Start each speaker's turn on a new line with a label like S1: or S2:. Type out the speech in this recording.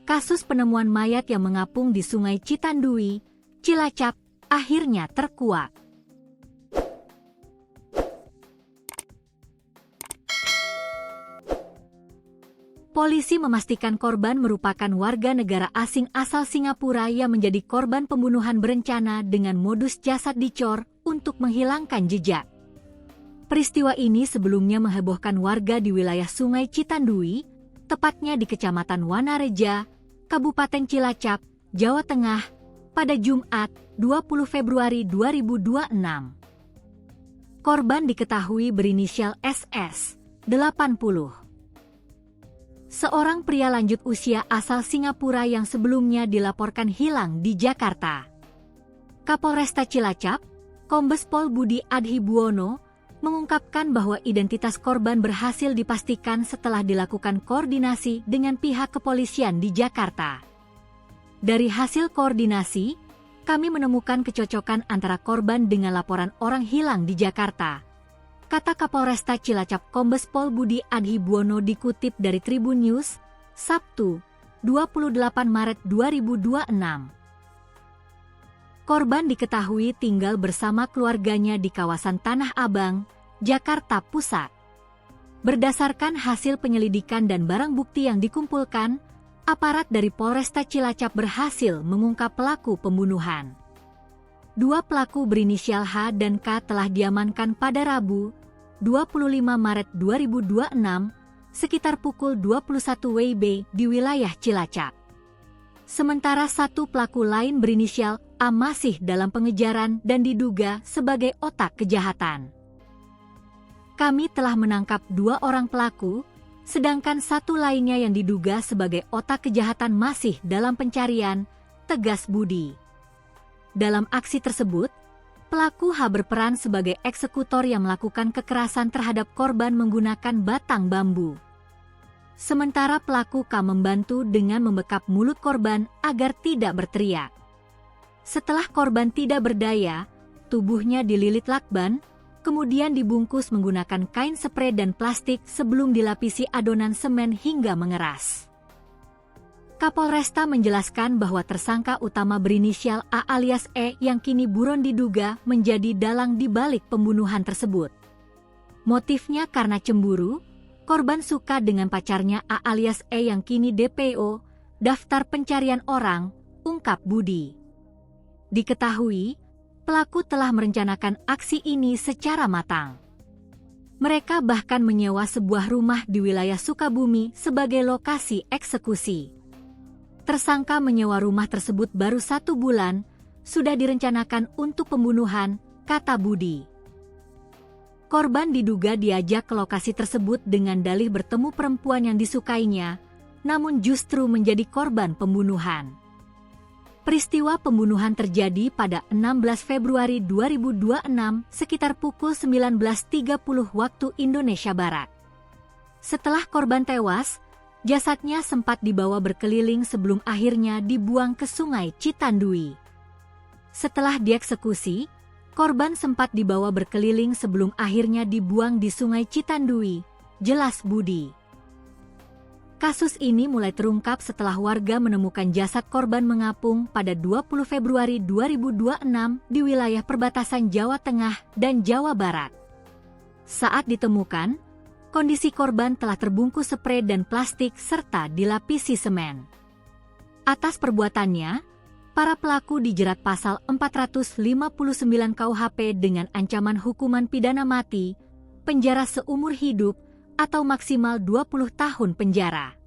S1: Kasus penemuan mayat yang mengapung di Sungai Citandui, Cilacap, akhirnya terkuak. Polisi memastikan korban merupakan warga negara asing asal Singapura yang menjadi korban pembunuhan berencana dengan modus jasad dicor untuk menghilangkan jejak. Peristiwa ini sebelumnya menghebohkan warga di wilayah Sungai Citandui, tepatnya di Kecamatan Wanareja, Kabupaten Cilacap, Jawa Tengah, pada Jumat, 20 Februari 2026. Korban diketahui berinisial SS, 80. Seorang pria lanjut usia asal Singapura yang sebelumnya dilaporkan hilang di Jakarta. Kapolresta Cilacap, Kombes Pol Budi Adhibuwono, mengungkapkan bahwa identitas korban berhasil dipastikan setelah dilakukan koordinasi dengan pihak kepolisian di Jakarta. Dari hasil koordinasi, kami menemukan kecocokan antara korban dengan laporan orang hilang di Jakarta, kata Kapolresta Cilacap Kombes Pol Budi Adhibuwono dikutip dari Tribun News, Sabtu, 28 Maret 2026. Korban diketahui tinggal bersama keluarganya di kawasan Tanah Abang, Jakarta Pusat. Berdasarkan hasil penyelidikan dan barang bukti yang dikumpulkan, aparat dari Polresta Cilacap berhasil mengungkap pelaku pembunuhan. Dua pelaku berinisial H dan K telah diamankan pada Rabu, 25 Maret 2026, sekitar pukul 21 WIB di wilayah Cilacap. Sementara satu pelaku lain berinisial A masih dalam pengejaran dan diduga sebagai otak kejahatan. Kami telah menangkap dua orang pelaku, sedangkan satu lainnya yang diduga sebagai otak kejahatan masih dalam pencarian, tegas Budi. Dalam aksi tersebut, pelaku H berperan sebagai eksekutor yang melakukan kekerasan terhadap korban menggunakan batang bambu. Sementara pelaku K membantu dengan membekap mulut korban agar tidak berteriak. Setelah korban tidak berdaya, tubuhnya dililit lakban, kemudian dibungkus menggunakan kain spray dan plastik sebelum dilapisi adonan semen hingga mengeras. Kapolresta menjelaskan bahwa tersangka utama berinisial A alias E yang kini buron diduga menjadi dalang di balik pembunuhan tersebut. Motifnya karena cemburu, korban suka dengan pacarnya A alias E yang kini DPO, daftar pencarian orang, ungkap Budi. Diketahui, pelaku telah merencanakan aksi ini secara matang. Mereka bahkan menyewa sebuah rumah di wilayah Sukabumi sebagai lokasi eksekusi. Tersangka menyewa rumah tersebut baru 1 bulan, sudah direncanakan untuk pembunuhan, kata Budi. Korban diduga diajak ke lokasi tersebut dengan dalih bertemu perempuan yang disukainya, namun justru menjadi korban pembunuhan. Peristiwa pembunuhan terjadi pada 16 Februari 2026 sekitar pukul 19.30 waktu Indonesia Barat. Setelah korban tewas, jasadnya sempat dibawa berkeliling sebelum akhirnya dibuang ke Sungai Citandui. Setelah dieksekusi, korban sempat dibawa berkeliling sebelum akhirnya dibuang di Sungai Citandui, jelas Budi. Kasus ini mulai terungkap setelah warga menemukan jasad korban mengapung pada 20 Februari 2026 di wilayah perbatasan Jawa Tengah dan Jawa Barat. Saat ditemukan, kondisi korban telah terbungkus spray dan plastik serta dilapisi semen. Atas perbuatannya, para pelaku dijerat pasal 459 KUHP dengan ancaman hukuman pidana mati, penjara seumur hidup, atau maksimal 20 tahun penjara.